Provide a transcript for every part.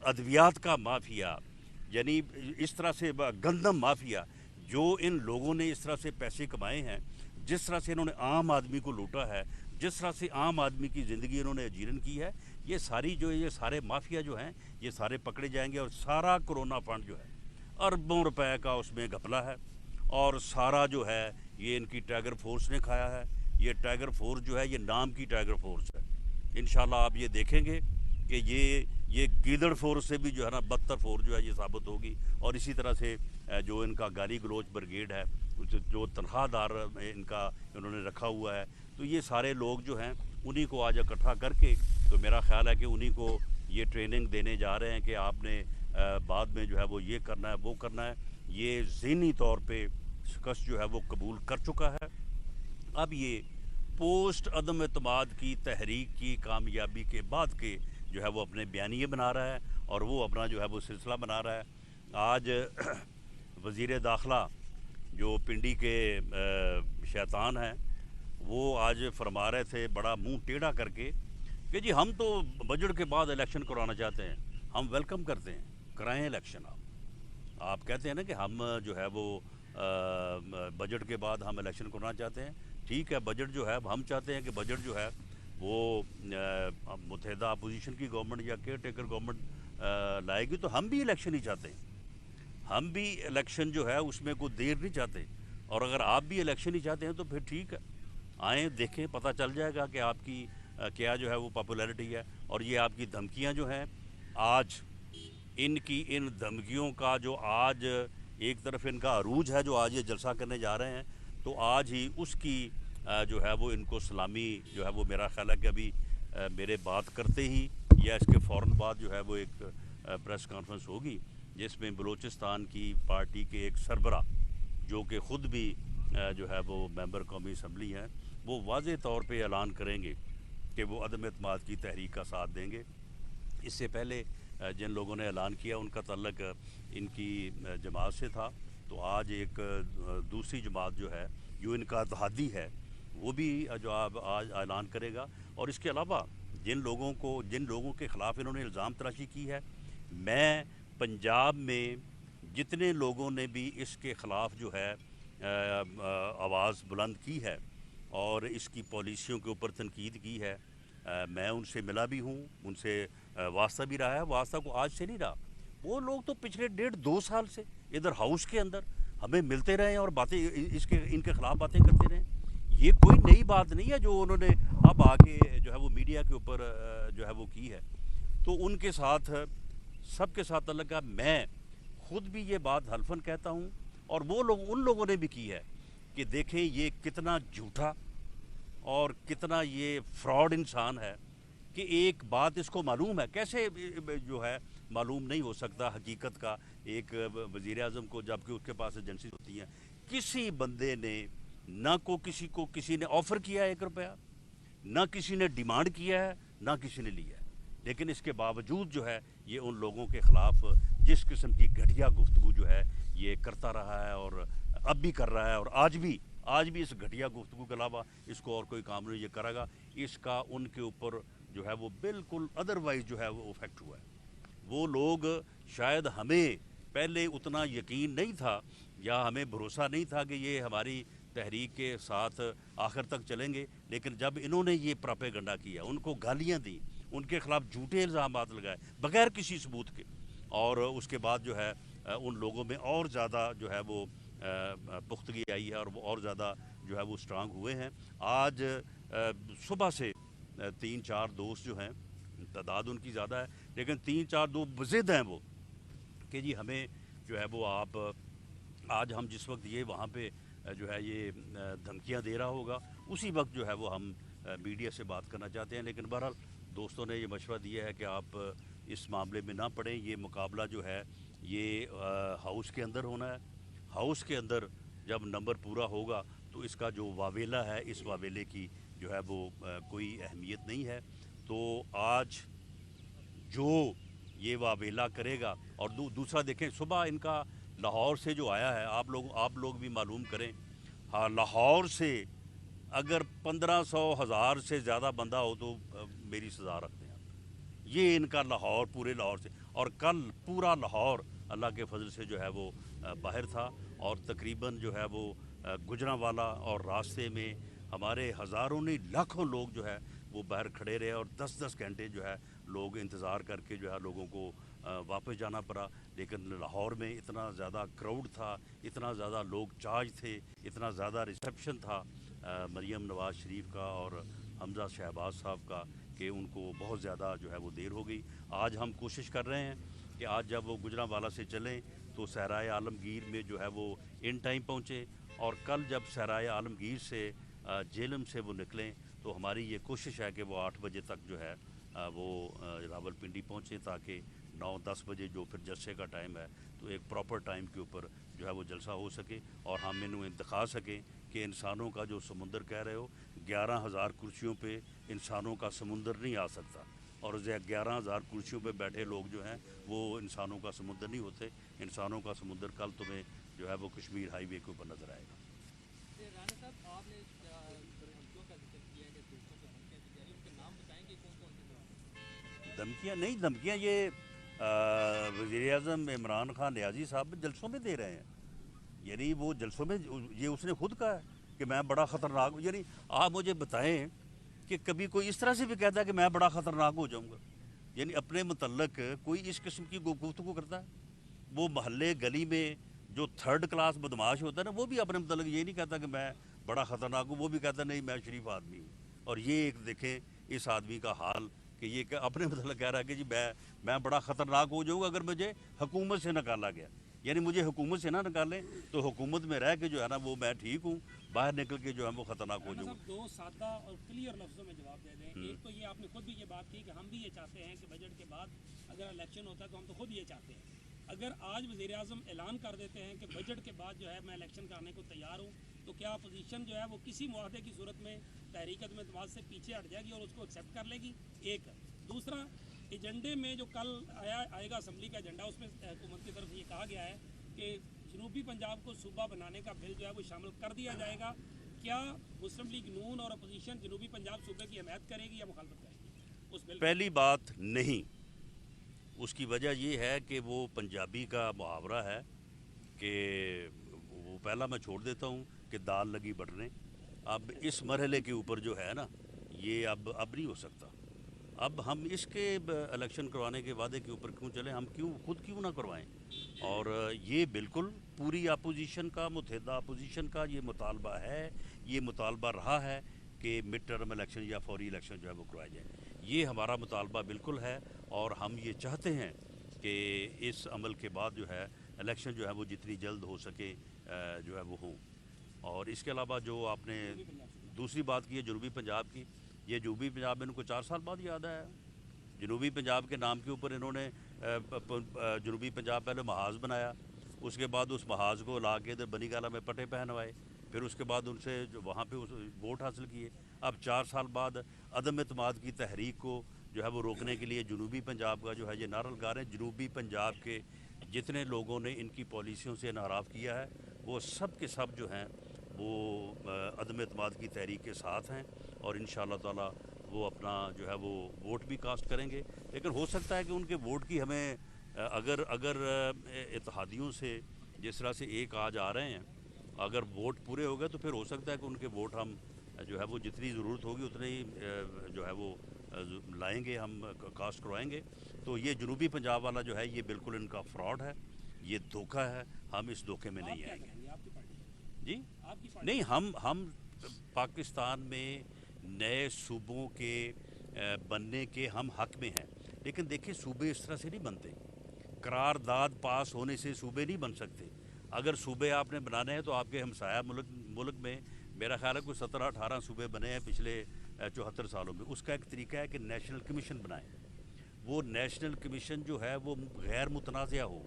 ادویات کا مافیا، یعنی اس طرح سے گندم مافیا، جو ان لوگوں نے اس طرح سے پیسے کمائے ہیں، جس طرح سے انہوں نے عام آدمی کو لوٹا ہے، جس طرح سے عام آدمی کی زندگی انہوں نے اجیرن کی ہے، یہ سارے مافیا جو ہیں یہ سارے پکڑے جائیں گے، اور سارا کرونا فنڈ جو ہے اربوں روپے کا اس میں گھپلا ہے، اور سارا جو ہے یہ ان کی ٹائیگر فورس نے کھایا ہے۔ یہ ٹائیگر فورس جو ہے یہ نام کی ٹائیگر فورس ہے، انشاءاللہ آپ یہ دیکھیں گے کہ یہ گیدڑ فورس سے بھی جو ہے نا بدتر فورس جو ہے یہ ثابت ہوگی۔ اور اسی طرح سے جو ان کا گالی گلوچ بریگیڈ ہے، جو تنخواہ دار ان کا انہوں نے رکھا ہوا ہے، تو یہ سارے لوگ جو ہیں انہی کو آج اکٹھا کر کے، تو میرا خیال ہے کہ انہی کو یہ ٹریننگ دینے جا رہے ہیں کہ آپ نے بعد میں جو ہے وہ یہ کرنا ہے وہ کرنا ہے۔ یہ ذہنی طور پہ شکست جو ہے وہ قبول کر چکا ہے۔ اب یہ پوسٹ عدم اعتماد کی تحریک کی کامیابی کے بعد کے جو ہے وہ اپنے بیانیے بنا رہا ہے، اور وہ اپنا جو ہے وہ سلسلہ بنا رہا ہے۔ آج وزیر داخلہ جو پنڈی کے شیطان ہیں، وہ آج فرما رہے تھے بڑا منہ ٹیڑھا کر کے کہ جی ہم تو بجٹ کے بعد الیکشن کرانا چاہتے ہیں، ہم ویلکم کرتے ہیں، کرائیں الیکشن۔ آپ کہتے ہیں نا کہ ہم جو ہے وہ بجٹ کے بعد ہم الیکشن کرنا چاہتے ہیں، ٹھیک ہے، بجٹ جو ہے ہم چاہتے ہیں کہ بجٹ جو ہے وہ متحدہ اپوزیشن کی گورنمنٹ یا کیئر ٹیکر گورنمنٹ لائے گی، تو ہم بھی الیکشن ہی چاہتے ہیں، ہم بھی الیکشن جو ہے اس میں کوئی دیر نہیں چاہتے، اور اگر آپ بھی الیکشن ہی چاہتے ہیں تو پھر ٹھیک ہے، آئیں دیکھیں، پتہ چل جائے گا کہ آپ کی کیا جو ہے وہ پاپولیرٹی ہے۔ اور یہ آپ کی دھمکیاں جو ہیں آج، ان دھمکیوں کا جو آج ایک طرف ان کا عروج ہے، جو آج یہ جلسہ کرنے جا رہے ہیں، تو آج ہی اس کی جو ہے وہ ان کو سلامی جو ہے وہ میرا خیال ہے کہ ابھی میرے بات کرتے ہی یا اس کے فوراً بعد جو ہے وہ ایک پریس کانفرنس ہوگی، جس میں بلوچستان کی پارٹی کے ایک سربراہ جو کہ خود بھی جو ہے وہ ممبر قومی اسمبلی ہیں، وہ واضح طور پہ اعلان کریں گے کہ وہ عدم اعتماد کی تحریک کا ساتھ دیں گے۔ اس سے پہلے جن لوگوں نے اعلان کیا ان کا تعلق ان کی جماعت سے تھا، تو آج ایک دوسری جماعت جو ہے جو ان کا اتحادی ہے، وہ بھی جو آج اعلان کرے گا۔ اور اس کے علاوہ جن لوگوں کے خلاف انہوں نے الزام تراشی کی ہے، میں پنجاب میں جتنے لوگوں نے بھی اس کے خلاف جو ہے آواز بلند کی ہے اور اس کی پالیسیوں کے اوپر تنقید کی ہے، میں ان سے ملا بھی ہوں، ان سے واسطہ بھی رہا ہے، واسطہ کو آج سے نہیں رہا، وہ لوگ تو پچھلے 1.5-2 سال سے ادھر ہاؤس کے اندر ہمیں ملتے رہے اور باتیں ان کے خلاف باتیں کرتے رہے۔ یہ کوئی نئی بات نہیں ہے جو انہوں نے اب آ کے جو ہے وہ میڈیا کے اوپر جو ہے وہ کی ہے۔ تو ان کے ساتھ سب کے ساتھ تعلق ہے، میں خود بھی یہ بات حلفاً کہتا ہوں، اور وہ لوگ ان لوگوں نے بھی کی ہے کہ دیکھیں یہ کتنا جھوٹا اور کتنا یہ فراڈ انسان ہے، کہ ایک بات اس کو معلوم ہے، کیسے جو ہے معلوم نہیں ہو سکتا حقیقت کا ایک وزیر اعظم کو، جبکہ اس کے پاس ایجنسی ہوتی ہیں۔ کسی بندے نے نہ کسی نے آفر کیا ہے 1 روپیہ، نہ کسی نے ڈیمانڈ کیا ہے، نہ کسی نے لیا ہے، لیکن اس کے باوجود جو ہے یہ ان لوگوں کے خلاف جس قسم کی گھٹیا گفتگو جو ہے یہ کرتا رہا ہے، اور اب بھی کر رہا ہے، اور آج بھی اس گھٹیا گفتگو کے علاوہ اس کو اور کوئی کام نہیں یہ کرے گا۔ اس کا ان کے اوپر جو ہے وہ بالکل ادروائز جو ہے وہ افیکٹ ہوا ہے۔ وہ لوگ شاید ہمیں پہلے اتنا یقین نہیں تھا یا ہمیں بھروسہ نہیں تھا کہ یہ ہماری تحریک کے ساتھ آخر تک چلیں گے، لیکن جب انہوں نے یہ پراپیگنڈا کیا، ان کو گالیاں دیں، ان کے خلاف جھوٹے الزامات لگائے بغیر کسی ثبوت کے، اور اس کے بعد جو ہے ان لوگوں میں اور زیادہ جو ہے وہ پختگی آئی ہے، اور وہ اور زیادہ جو ہے وہ اسٹرانگ ہوئے ہیں۔ آج صبح سے 3-4 دوست جو ہیں، تعداد ان کی زیادہ ہے لیکن 3-4 دو بضد ہیں وہ، کہ جی ہمیں جو ہے وہ آپ آج ہم جس وقت یہ وہاں پہ جو ہے یہ دھمکیاں دے رہا ہوگا، اسی وقت جو ہے وہ ہم میڈیا سے بات کرنا چاہتے ہیں، لیکن بہرحال دوستوں نے یہ مشورہ دیا ہے کہ آپ اس معاملے میں نہ پڑیں۔ یہ مقابلہ جو ہے یہ ہاؤس کے اندر ہونا ہے، ہاؤس کے اندر جب نمبر پورا ہوگا تو اس کا جو واویلا ہے، اس واویلے کی جو ہے وہ کوئی اہمیت نہیں ہے۔ تو آج جو یہ واویلا کرے گا، اور دوسرا دیکھیں صبح ان کا لاہور سے جو آیا ہے، آپ لوگ بھی معلوم کریں، ہاں لاہور سے اگر 1500 1000 سے زیادہ بندہ ہو تو میری سزا رکھ دیں آپ، یہ ان کا لاہور، پورے لاہور سے، اور کل پورا لاہور اللہ کے فضل سے جو ہے وہ باہر تھا، اور تقریباً جو ہے وہ گجرانوالہ اور راستے میں ہمارے ہزاروں نہیں لاکھوں لوگ جو ہے وہ باہر کھڑے رہے، اور 10 گھنٹے جو ہے لوگ انتظار کر کے جو ہے لوگوں کو واپس جانا پڑا۔ لیکن لاہور میں اتنا زیادہ کراؤڈ تھا، اتنا زیادہ لوگ چارج تھے، اتنا زیادہ ریسیپشن تھا مریم نواز شریف کا اور حمزہ شہباز صاحب کا، کہ ان کو بہت زیادہ جو ہے وہ دیر ہو گئی۔ آج ہم کوشش کر رہے ہیں کہ آج جب وہ گجرانوالہ سے چلیں تو صحرائے عالمگیر میں جو ہے وہ ان ٹائم پہنچیں، اور کل جب صحرائے عالمگیر سے جہلم سے وہ نکلیں تو ہماری یہ کوشش ہے کہ وہ 8 بجے تک جو ہے وہ راولپنڈی پہنچیں، تاکہ 9-10 بجے جو پھر جلسے کا ٹائم ہے تو ایک پراپر ٹائم کے اوپر جو ہے وہ جلسہ ہو سکے، اور ہم انہیں دکھا سکیں کہ انسانوں کا جو سمندر کہہ رہے ہو، 11,000 کرسیوں پہ انسانوں کا سمندر نہیں آ سکتا، اور 11,000 کرسیوں پہ بیٹھے لوگ جو ہیں وہ انسانوں کا سمندر نہیں ہوتے۔ انسانوں کا سمندر کل تمہیں جو ہے وہ کشمیر ہائی وے کے اوپر نظر آئے گا۔ رانا صاحب، آپ نے دھمکیوں کا ذکر کیا ہے کہ دوستوں کو دھمکیاں دی جا رہی ہیں، ان کے نام بتائیں کہ کون کون سے؟ دھمکیاں نہیں، دھمکیاں یہ وزیر اعظم عمران خان نیازی صاحب جلسوں میں دے رہے ہیں، یعنی وہ جلسوں میں یہ اس نے خود کہا ہے کہ میں بڑا خطرناک ہوں۔ یعنی آپ مجھے بتائیں کہ کبھی کوئی اس طرح سے بھی کہتا ہے کہ میں بڑا خطرناک ہو جاؤں گا؟ یعنی اپنے متعلق کوئی اس قسم کی گفتگو کرتا ہے؟ وہ محلے گلی میں جو 3rd کلاس بدماش ہوتا ہے نا، وہ بھی اپنے متعلق یہ نہیں کہتا کہ میں بڑا خطرناک ہوں، وہ بھی کہتا نہیں میں شریف آدمی ہوں۔ اور یہ ایک دیکھیں اس آدمی کا حال کہ یہ اپنے متعلق کہہ رہا ہے کہ جی میں بڑا خطرناک ہو جاؤں گا اگر مجھے حکومت سے نکالا گیا۔ یعنی مجھے حکومت سے نہ نکالیں تو حکومت میں رہ کے جو ہے نا وہ میں ٹھیک ہوں، باہر نکل کے جو ہے وہ خطرناک ہو رانا جاؤں صاحب، دو سادہ اور کلیئر لفظوں میں جواب دے دیں۔ ایک تو یہ آپ نے خود بھی یہ بات کی کہ ہم بھی یہ چاہتے ہیں کہ بجٹ کے بعد اگر الیکشن ہوتا ہے تو ہم تو خود یہ چاہتے ہیں۔ اگر آج وزیر اعظم اعلان کر دیتے ہیں کہ بجٹ کے بعد جو ہے میں الیکشن کرنے کو تیار ہوں، تو کیا اپوزیشن جو ہے وہ کسی معاہدے کی صورت میں تحریک عدم اعتماد سے پیچھے ہٹ جائے گی اور اس کو ایکسیپٹ کر لے گی؟ ایک دوسرا، ایجنڈے میں جو کل آئے گا اسمبلی کا ایجنڈا، اس میں حکومت کی طرف سے یہ کہا گیا ہے کہ جنوبی پنجاب کو صوبہ بنانے کا بل جو ہے وہ شامل کر دیا جائے گا۔ کیا مسلم لیگ نون اور اپوزیشن جنوبی پنجاب صوبے کی حمایت کرے گی یا مخالفت کرے گی اس بل کی؟ پہلی بات نہیں، اس کی وجہ یہ ہے کہ وہ پنجابی کا محاورہ ہے کہ وہ پہلا میں چھوڑ دیتا ہوں کہ دال لگی بٹنے۔ اب اس مرحلے کے اوپر جو ہے نا یہ اب نہیں ہو سکتا۔ اب ہم اس کے الیکشن کروانے کے وعدے کے اوپر کیوں چلیں، ہم خود کیوں نہ کروائیں؟ اور یہ بالکل پوری اپوزیشن کا، متحدہ اپوزیشن کا یہ مطالبہ ہے، یہ مطالبہ رہا ہے کہ مڈ ٹرم الیکشن یا فوری الیکشن جو ہے وہ کروائے جائیں۔ یہ ہمارا مطالبہ بالکل ہے، اور ہم یہ چاہتے ہیں کہ اس عمل کے بعد جو ہے الیکشن جو ہے وہ جتنی جلد ہو سکے جو ہے وہ ہوں۔ اور اس کے علاوہ جو آپ نے دوسری بات کی ہے جنوبی پنجاب کی، یہ جنوبی پنجاب میں ان کو 4 سال بعد یاد آیا۔ جنوبی پنجاب کے نام کے اوپر انہوں نے جنوبی پنجاب پہلے محاذ بنایا، اس کے بعد اس محاذ کو لا کے ادھر بنی گالہ میں پٹے پہنوائے، پھر اس کے بعد ان سے وہاں پہ ووٹ حاصل کیے۔ اب 4 سال بعد عدم اعتماد کی تحریک کو جو ہے وہ روکنے کے لیے جنوبی پنجاب کا جو ہے یہ نعرہ لگا رہے ہیں۔ جنوبی پنجاب کے جتنے لوگوں نے ان کی پالیسیوں سے انحراف کیا ہے وہ سب کے سب جو ہیں وہ عدم اعتماد کی تحریک کے ساتھ ہیں، اور انشاءاللہ تعالی وہ اپنا جو ہے وہ ووٹ بھی کاسٹ کریں گے۔ لیکن ہو سکتا ہے کہ ان کے ووٹ کی ہمیں اگر اتحادیوں سے جس طرح سے ایک آج آ رہے ہیں، اگر ووٹ پورے ہو گئے تو پھر ہو سکتا ہے کہ ان کے ووٹ ہم جو ہے وہ جتنی ضرورت ہوگی اتنے ہی جو ہے وہ لائیں گے، ہم کاسٹ کروائیں گے۔ تو یہ جنوبی پنجاب والا جو ہے یہ بالکل ان کا فراڈ ہے، یہ دھوکہ ہے، ہم اس دھوکے میں نہیں آئیں گے۔ آپ کی پارٹی جی آپ کی پارٹی نہیں، ہم پاکستان میں نئے صوبوں کے بننے کے ہم حق میں ہیں، لیکن دیکھیں صوبے اس طرح سے نہیں بنتے۔ قرارداد پاس ہونے سے صوبے نہیں بن سکتے۔ اگر صوبے آپ نے بنانے ہیں تو آپ کے ہمسایہ ملک میں میرا خیال ہے کوئی 17-18 صوبے بنے ہیں پچھلے 74 سالوں میں۔ اس کا ایک طریقہ ہے کہ نیشنل کمیشن بنائیں۔ وہ نیشنل کمیشن جو ہے وہ غیر متنازع ہو،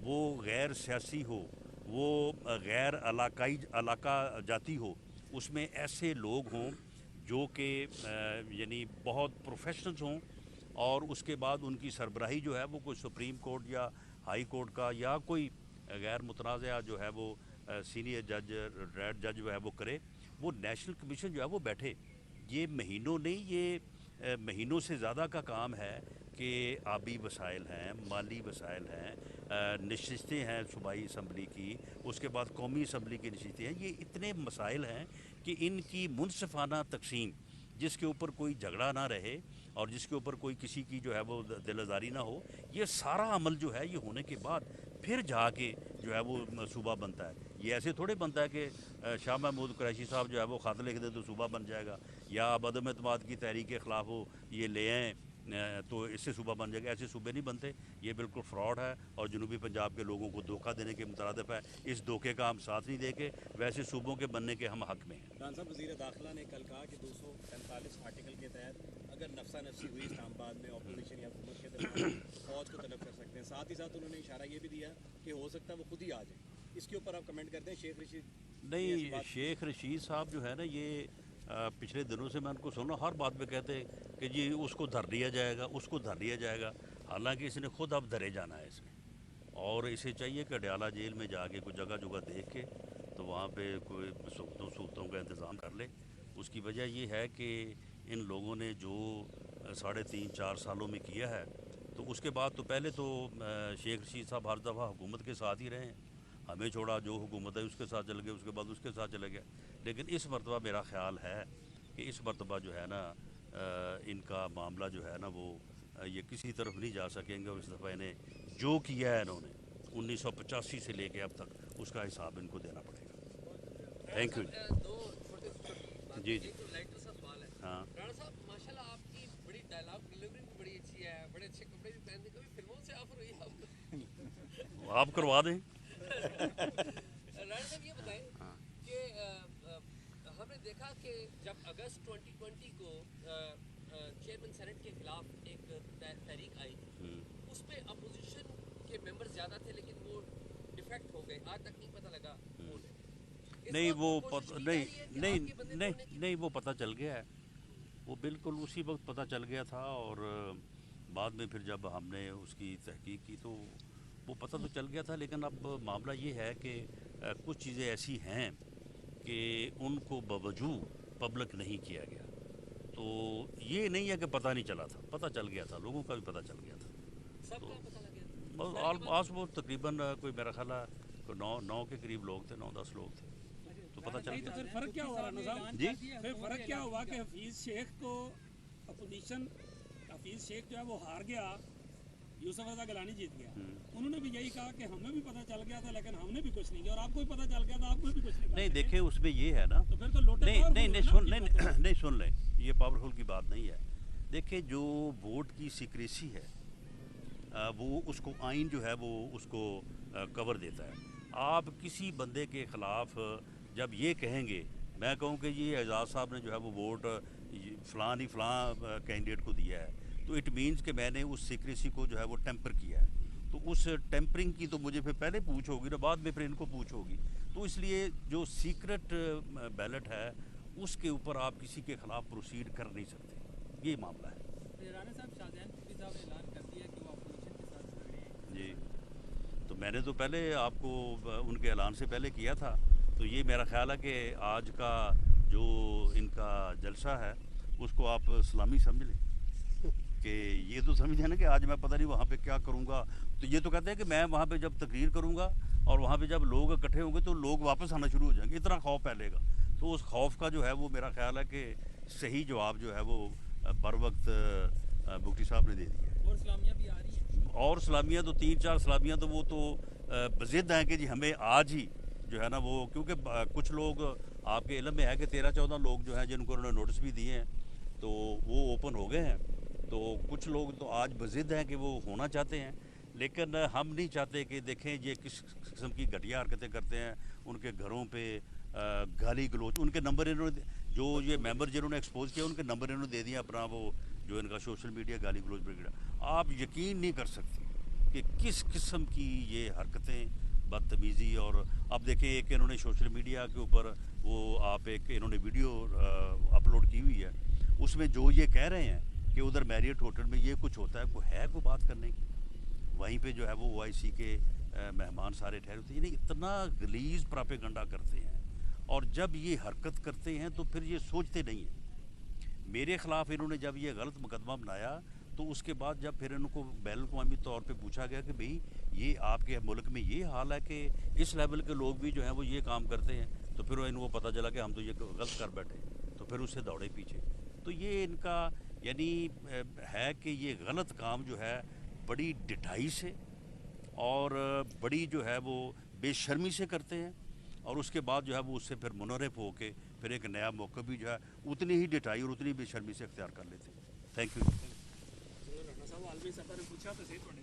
وہ غیر سیاسی ہو، وہ غیر علاقہ جاتی ہو، اس میں ایسے لوگ ہوں جو کہ یعنی بہت پروفیشنلز ہوں، اور اس کے بعد ان کی سربراہی جو ہے وہ کوئی سپریم کورٹ یا ہائی کورٹ کا یا کوئی غیر متنازع جو ہے وہ سینئر جج، ریڈ جج جو ہے وہ کرے۔ وہ نیشنل کمیشن جو ہے وہ بیٹھے، یہ مہینوں نہیں، یہ مہینوں سے زیادہ کا کام ہے کہ آبی وسائل ہیں، مالی وسائل ہیں، نشستیں ہیں صوبائی اسمبلی کی، اس کے بعد قومی اسمبلی کی نشستیں ہیں، یہ اتنے مسائل ہیں کہ ان کی منصفانہ تقسیم جس کے اوپر کوئی جھگڑا نہ رہے اور جس کے اوپر کوئی کسی کی جو ہے وہ دل آزاری نہ ہو، یہ سارا عمل جو ہے یہ ہونے کے بعد پھر جا کے جو ہے وہ صوبہ بنتا ہے۔ یہ ایسے تھوڑے بنتا ہے کہ شاہ محمود قریشی صاحب جو ہے وہ خط لکھ دیں تو صوبہ بن جائے گا، یا اب عدم اعتماد کی تحریک کے خلاف وہ یہ لے آئیں تو اس سے صوبہ بن جائے گا۔ ایسے صوبے نہیں بنتے، یہ بالکل فراڈ ہے اور جنوبی پنجاب کے لوگوں کو دھوکہ دینے کے مترادف ہے۔ اس دھوکے کا ہم ساتھ نہیں دیں کہ ویسے صوبوں کے بننے کے ہم حق میں ہیں۔ خان صاحب، وزیر داخلہ نے کل کہا کہ 245 آرٹیکل کے تحت اگر نفسا نفسی ہوئی اسلام آباد میں اپوزیشن یا حکومت کے درمیان فوج کو طلب کر سکتے ہیں۔ ساتھ ہی ساتھ انہوں نے اشارہ یہ بھی دیا کہ ہو سکتا ہے وہ خود ہی آ جائیں۔ اس کے اوپر آپ کمنٹ کرتے ہیں؟ شیخ رشید نہیں، شیخ رشید صاحب جو ہے نا، یہ پچھلے دنوں سے میں ان کو سنا ہر بات پہ کہتے ہیں کہ جی اس کو دھر لیا جائے گا، اس کو دھر لیا جائے گا، حالانکہ اس نے خود اب دھرے جانا ہے اس میں، اور اسے چاہیے کہ اڈیالہ جیل میں جا کے کوئی جگہ جگہ دیکھ کے تو وہاں پہ کوئی سوختوں کا انتظام کر لے۔ اس کی وجہ یہ ہے کہ ان لوگوں نے جو 3.5-4 سالوں میں کیا ہے، تو اس کے بعد تو پہلے تو شیخ رشید صاحب ہر دفعہ حکومت کے ساتھ ہی رہے ہیں، ہمیں چھوڑا جو حکومت ہے اس کے ساتھ چل گئے، اس کے بعد اس کے ساتھ چلے گئے، لیکن اس مرتبہ میرا خیال ہے کہ اس مرتبہ جو ہے نا ان کا معاملہ جو ہے نا وہ یہ کسی طرف نہیں جا سکیں گے، اور اس دفعہ انہیں جو کیا ہے انہوں نے 1985 سے لے کے اب تک اس کا حساب ان کو دینا پڑے گا۔ تھینک یو جی جی ہاں رانا صاحب، ماشاءاللہ آپ کی بڑی ڈائلاگ ڈیلیوری بھی بڑی اچھی ہے، بڑے اچھے کپڑے بھی پہنتے ہیں، کبھی فلموں سے آفر ہوئی آپ کو؟ آپ کروا دیں۔ رانا صاحب یہ بتائیں کہ ہم نے دیکھا کہ جب اگست 2020 کو چیئرمین سینٹ کے خلاف ایک تحریک آئی تھی، اس میں اپوزیشن کے ممبر زیادہ تھے لیکن وہ ڈیفیکٹ ہو گئے، آج تک نہیں پتہ لگا کون ہے۔ نہیں وہ نہیں وہ پتہ چل گیا ہے، وہ بالکل اسی وقت پتہ چل گیا تھا، اور بعد میں پھر جب ہم نے اس کی تحقیق کی تو وہ پتہ تو چل گیا تھا، لیکن اب معاملہ یہ ہے کہ کچھ چیزیں ایسی ہیں کہ ان کو باوجود پبلک نہیں کیا گیا، تو یہ نہیں ہے کہ پتہ نہیں چلا تھا، پتہ چل گیا تھا، لوگوں کا بھی پتہ چل گیا تھا۔ سب کا پتہ لگ گیا؟ آس وہ تقریباً کوئی میرا خیال ہے 9 کے قریب لوگ تھے، 9-10 لوگ تھے، تو پتہ چل نہیں تو گیا۔ پھر فرق کیا ہوا رانا صاحب؟ جی پھر فرق کیا ہوا کہ حفیظ شیخ کو اپوزیشن، حفیظ شیخ جو ہے وہ ہار گیا، یوسف رضا گیلانی جیت گیا، انہوں نے بھی یہی کہا کہ ہمیں بھی پتہ چل گیا تھا لیکن ہم نے بھی کچھ نہیں کیا، اور آپ کو بھی پتہ چل گیا تھا، آپ کو بھی کچھ نہیں کہا۔ نہیں دیکھیں اس میں یہ ہے نا، تو پھر تو لوٹے نہیں سن لیں، یہ پاورفل کی بات نہیں ہے۔ دیکھیں جو ووٹ کی سیکریسی ہے وہ اس کو آئین جو ہے وہ اس کو کور دیتا ہے۔ آپ کسی بندے کے خلاف جب یہ کہیں گے، میں کہوں کہ یہ اعجاز صاحب نے جو ہے وہ ووٹ فلاں ہی فلاں کینڈیڈیٹ کو دیا ہے، تو اٹ مینس کہ میں نے اس سیکریسی کو جو ہے وہ ٹیمپر کیا ہے، تو اس ٹیمپرنگ کی تو مجھے پھر پہلے پوچھ ہوگی نا، بعد میں پھر ان کو پوچھ ہوگی، تو اس لیے جو سیکرٹ بیلٹ ہے اس کے اوپر آپ کسی کے خلاف پروسیڈ کر نہیں سکتے، یہ معاملہ ہے۔ رانا صاحب، شاہجہان پوری صاحب نے اعلان کر دیا کہ وہ اپوزیشن کے ساتھ لڑ رہے ہیں۔ جی تو میں نے تو پہلے آپ کو ان کے اعلان سے پہلے کیا تھا، تو یہ میرا خیال ہے کہ آج کا جو ان کا جلسہ ہے اس کو آپ سلامی سمجھ لیں، کہ یہ تو سمجھیں نا کہ آج میں پتہ نہیں وہاں پہ کیا کروں گا، تو یہ تو کہتے ہیں کہ میں وہاں پہ جب تقریر کروں گا اور وہاں پہ جب لوگ اکٹھے ہوں گے تو لوگ واپس آنا شروع ہو جائیں گے، اتنا خوف پھیلے گا، تو اس خوف کا جو ہے وہ میرا خیال ہے کہ صحیح جواب جو ہے وہ بر وقت بگٹی صاحب نے دے دیا ہے۔ اور اسلامیہ بھی آ رہی ہیں، اور اسلامیہ تو 3-4 اسلامیہ تو وہ تو بضد ہیں کہ جی ہمیں آج ہی جو ہے نا وہ، کیونکہ کچھ لوگ آپ کے علم میں ہے کہ 13-14 لوگ جو ہیں جن کو انہوں نے نوٹس بھی دیے ہیں تو وہ اوپن ہو گئے ہیں، تو کچھ لوگ تو آج بضد ہیں کہ وہ ہونا چاہتے ہیں، لیکن ہم نہیں چاہتے کہ دیکھیں یہ کس قسم کی گھٹیا حرکتیں کرتے ہیں، ان کے گھروں پہ گالی گلوچ، ان کے نمبر انہوں نے جو یہ ممبر جنہوں نے ایکسپوز کیا ان کے نمبر انہوں نے دے دیا اپنا، وہ جو ان کا سوشل میڈیا گالی گلوچ بریگیڈ، آپ یقین نہیں کر سکتے کہ کس قسم کی یہ حرکتیں، بدتمیزی، اور اب دیکھیں ایک انہوں نے سوشل میڈیا کے اوپر وہ آپ ایک انہوں نے ویڈیو اپلوڈ کی ہوئی ہے، اس میں جو یہ کہہ رہے ہیں کہ ادھر میریٹ ہوٹل میں یہ کچھ ہوتا ہے، کوئی بات کرنے کی، وہیں پہ جو ہے وہ OIC کے مہمان سارے ٹھہرے ہوتے ہیں، یعنی اتنا غلیظ پراپیگنڈا کرتے ہیں، اور جب یہ حرکت کرتے ہیں تو پھر یہ سوچتے نہیں ہیں۔ میرے خلاف انہوں نے جب یہ غلط مقدمہ بنایا تو اس کے بعد جب پھر ان کو بین الاقوامی طور پہ پوچھا گیا کہ بھئی یہ آپ کے ملک میں یہ حال ہے کہ اس لیول کے لوگ بھی جو ہیں وہ یہ کام کرتے ہیں، تو پھر ان کو پتہ چلا کہ ہم تو یہ غلط کر بیٹھے، تو پھر اس سے دوڑے پیچھے. تو یہ ان کا یعنی ہے کہ یہ غلط کام جو ہے بڑی ڈٹائی سے اور بڑی جو ہے وہ بے شرمی سے کرتے ہیں، اور اس کے بعد جو ہے وہ اس سے پھر منحرف ہو کے پھر ایک نیا موقع بھی جو ہے اتنی ہی ڈٹائی اور اتنی بے شرمی سے اختیار کر لیتے ہیں. Thank you. رانا صاحب عالمی سفر پوچھا تو صحیح تھوڑے